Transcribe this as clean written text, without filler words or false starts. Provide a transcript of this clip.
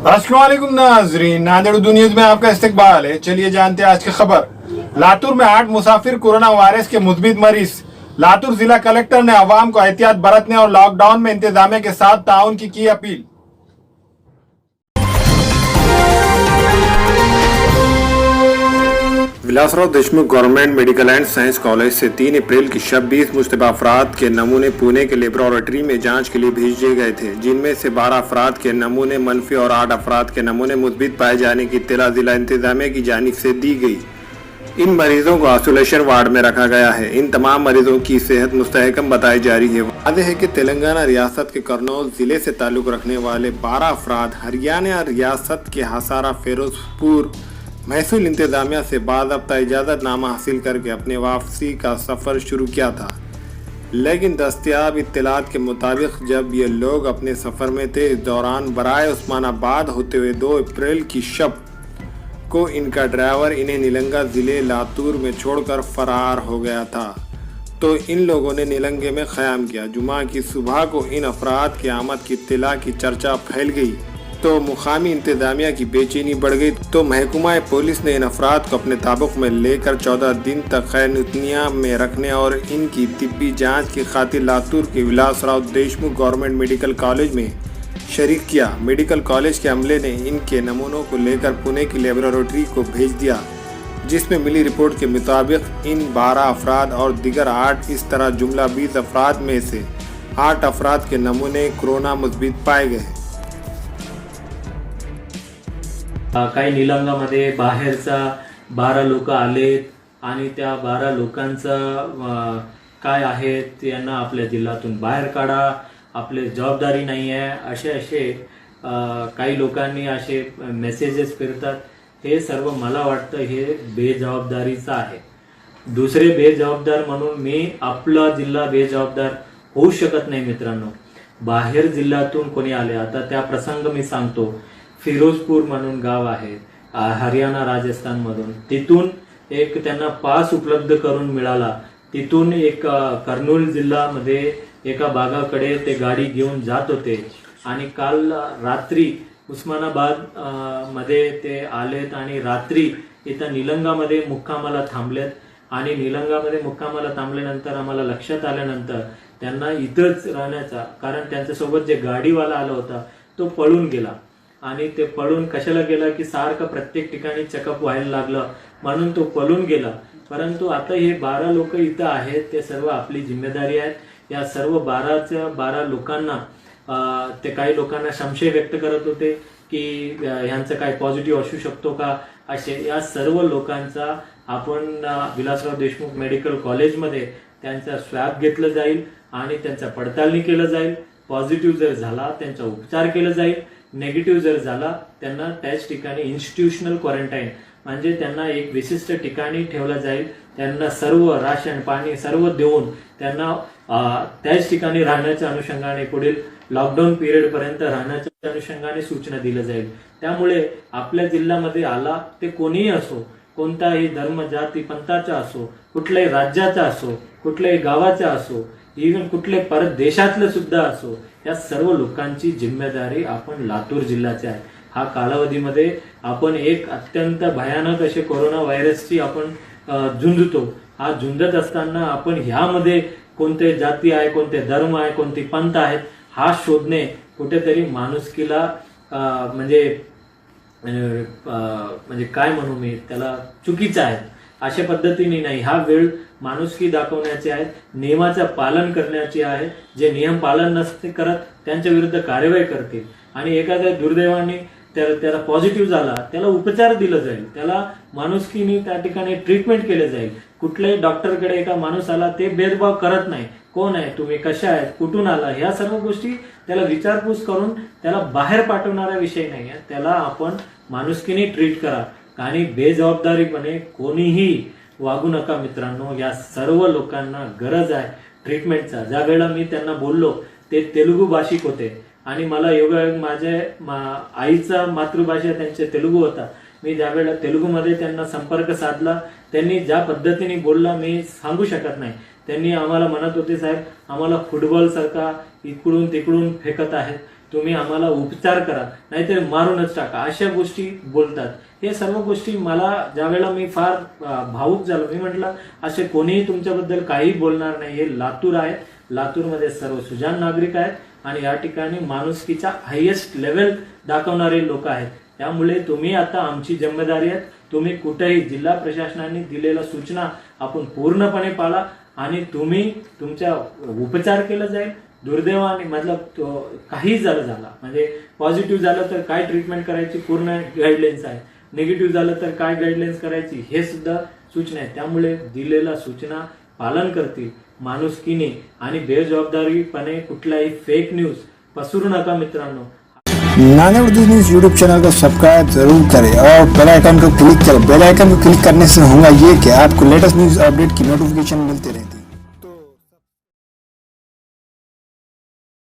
अस्सलामुअलैकुम नाजरीन, नांदेड़ उर्दू न्यूज में आपका इस्तकबाल है। चलिए जानते हैं आज की खबर। लातूर में 8 मुसाफिर कोरोना वायरस के मुस्बित मरीज। लातूर जिला कलेक्टर ने अवाम को एहतियात बरतने और लॉकडाउन में इंतजामिया के साथ ताउन की अपील। Vilasrao Deshmukh government medical and science college से 3 अप्रैल की शब 20 मुश्तबा अफराद के नमूने पुणे के लेबोरेटरी में जांच के लिए भेजे गए थे, जिनमें से 12 अफराद के नमूने मनफी और 8 अफराद के नमूने मुस्बित पाए जाने की इत्तला जिला इंतजामिया की जानिब से दी गई। इन मरीजों को आइसोलेशन वार्ड में रखा गया है। इन तमाम मरीजों की सेहत मुस्तहकम बताई जा रही है। वाज़ेह है कि तेलंगाना रियासत के करनौल जिले से ताल्लुक रखने वाले 12 अफराद हरियाणा रियासत के हसारा फिरोजपुर महसूल इंतजामिया से बाज़ाब्ता इजाज़तनामा हासिल करके अपने वापसी का सफ़र शुरू किया था, लेकिन दस्तयाब इत्तलात के मुताबिक जब ये लोग अपने सफ़र में थे, इस दौरान बराए उस्मानाबाद होते हुए 2 अप्रैल की शब को इनका ड्राइवर इन्हें नीलंगा ज़िले लातूर में छोड़कर फरार हो गया था। तो इन लोगों ने नीलंगे में क़याम किया। जुमा की सुबह को इन अफराद की आमद की इत्तला की चर्चा फैल गई तो मुकामी इंतजामिया की बेचैनी बढ़ गई। तो महकमा पुलिस ने इन अफराद को अपने ताबुक में लेकर 14 दिन तक खैरनुतनिया में रखने और इनकी तिब्बी जांच की खातिर लातूर के Vilasrao Deshmukh government medical college में शरीक किया। मेडिकल कॉलेज के अमले ने इनके नमूनों को लेकर पुणे की लेबोरेटरी को भेज दिया, जिसमें मिली रिपोर्ट के मुताबिक इन 12 अफराद और दीगर 8 इस तरह जुमला 20 अफराद में से 8 अफराद के नमूने कोरोना मुस्बित पाए गए। काही निलंगामध्ये बाहेरचा 12 लोक आलेत आणि त्या 12 लोकांचं काय आहे यांना आपल्या जिल्ह्यातून बाहेर काढा, आपले जबाबदारी नाही आहे, असे काही लोकांनी असे मेसेजेस फिरतात। हे सर्व मला वाटतं हे बेजबाबदारीचं आहे। दुसरे बेजबाबदार म्हणून मी आपला जिल्हा बेजबाबदार होऊ शकत नाही मित्रांनो। बाहेर जिल्ह्यातून कोणी आले, आता त्या प्रसंग मी सांगतो। फिरोजपूर म्हणून गाव आहे हरियाणा राजस्थान मधून, तिथून एक त्यांना पास उपलब्ध करून मिळाला। तिथून एक कर्नूल जिल्ह्यामध्ये एका भागाकडे ते गाडी घेऊन जात होते आणि काल रात्री उस्मानाबाद मध्ये ते आलेत आणि रात्री इथं निलंगामध्ये मुक्कामाला थांबलेत आणि निलंगामध्ये मुक्कामाला थांबल्यानंतर आम्हाला लक्षात आल्यानंतर त्यांना इथंच राहण्याचा, कारण त्यांच्यासोबत जे गाडीवाला आला होता तो पळून गेला आणि ते पळून कशाला गेला की सारखं प्रत्येक ठिकाणी चेकअप व्हायला लागलं म्हणून तो पळून गेला। परंतु आता हे 12 लोक इथं आहेत, ते सर्व आपली जिम्मेदारी आहे। या सर्व 12 लोकांना ते काही लोकांना संशय व्यक्त करत होते की ह्यांचं काय पॉझिटिव्ह असू शकतो का, असे या सर्व लोकांचा आपण विलासराव देशमुख मेडिकल कॉलेजमध्ये त्यांचा स्वॅब घेतलं जाईल आणि त्यांचा पडताळणी केलं जाईल। पॉझिटिव्ह जर झाला त्यांचा उपचार केला जाईल, नेगेटिव्ह जर झाला त्यांना त्याच ठिकाणी इन्स्टिट्यूशनल क्वारंटाईन म्हणजे त्यांना एक विशिष्ट ठिकाणी ठेवलं जाईल। त्यांना सर्व राशन पाणी सर्व देऊन त्यांना त्याच ठिकाणी राहण्याच्या अनुषंगाने पुढील लॉकडाऊन पिरियड पर्यंत राहण्याच्या अनुषंगाने सूचना दिल्या जाईल। त्यामुळे आपल्या जिल्ह्यामध्ये आला ते कोणीही असो, कोणताही धर्म जाती पंथाचा असो, कुठल्याही राज्याचा असो, कुठल्याही गावाचा असो, इव्हन कुठले परत देशातलं सुद्धा असो, या सर्व लोकांची जिम्मेदारी आपण लातूर जिल्ह्याची आहे। हा कालावधीमध्ये आपण एक अत्यंत भयानक असे कोरोना व्हायरसची आपण झुंजतो। हा झुंजत असताना आपण ह्यामध्ये कोणते जाती आहे, कोणते धर्म आहे, कोणती पंथ आहेत हा शोधणे कुठेतरी माणुसकीला म्हणजे काय म्हणू मी त्याला चुकीचं आहे। अशा पद्धतीने नाही, हा वेळ माणुसकी दाखवण्याची आहे, नियमाचं पालन करण्याची आहे। जे नियम पालन नसते करत त्यांच्या विरुद्ध कार्यवाही करतील आणि एखाद्या दुर्दैवाने त्याला पॉझिटिव्ह झाला त्याला उपचार दिला जाईल, त्याला माणुसकीने त्या ठिकाणी ट्रीटमेंट केलं जाईल। कुठल्याही डॉक्टरकडे एका माणूस आला ते भेदभाव करत नाही, कोण आहे तुम्ही, कशा आहेत, कुठून आला, ह्या सर्व गोष्टी त्याला विचारपूस करून त्याला बाहेर पाठवणारा विषय नाही आहे। त्याला आपण माणुसकीने ट्रीट करा आणि बेजबाबदारीपणे कोणीही वागू नका मित्रांनो। या सर्व लोकांना गरज आहे ट्रीटमेंटचा। ज्या वेळेला मी त्यांना बोललो ते तेलुगू भाषिक होते आणि मला योगायोग माझ्या आईचा मातृभाषा त्यांचे तेलुगू होता। मी ज्यावेळेला तेलुगूमध्ये त्यांना संपर्क साधला, त्यांनी ज्या पद्धतीने बोलला मी सांगू शकत नाही। त्यांनी आम्हाला म्हणत होते, साहेब आम्हाला फुटबॉल सारखा इकडून तिकडून फेकत आहेत, तुम्ही आम्हाला उपचार करा, नाहीतर मारूनच टाका, अशा गोष्टी बोलतात. हे सर्व गोष्टी मला ज्यावेळेला मी फार भावूक झालो. मी म्हटलं असे कोणीही तुमच्याबद्दल काही बोलणार नाही. हे लातूर आहे, लातूरमध्ये सर्व सुजाण नागरिक आहेत आणि या ठिकाणी माणुसकीचा हायेस्ट लेवल दाखवणारे लोक आहेत. त्यामुळे तुम्ही आता आमची जिम्मेदारी आहे, तुम्ही कुठेही जिल्हा प्रशासनाने दिलेल्या सूचना आपण पूर्णपणे पाळा आणि तुम्ही तुमचा उपचार केला जाईल. दुर्दैवाने मतलब काही झाला म्हणजे पॉझिटिव्ह झालं तर काय ट्रीटमेंट करायची पूर्ण गाईडलाईन्स आहे, निगेटिव्ह झालं तर काय गाईडलाईन्स करायची हे सुद्धा सूचना आहे. त्यामुळे दिलेल्या सूचना पालन करतील माणुसकीने आणि बेजबाबदारीपणे कुठलाही फेक न्यूज पसरू नका मित्रांनो. नानेवड न्यूज यूट्यूब चैनल को सब्सक्राइब जरूर करें और बेल आइकन को क्लिक करें. बेल आइकन को क्लिक करने से होगा ये कि आपको लेटेस्ट न्यूज अपडेट की नोटिफिकेशन मिलती रहे.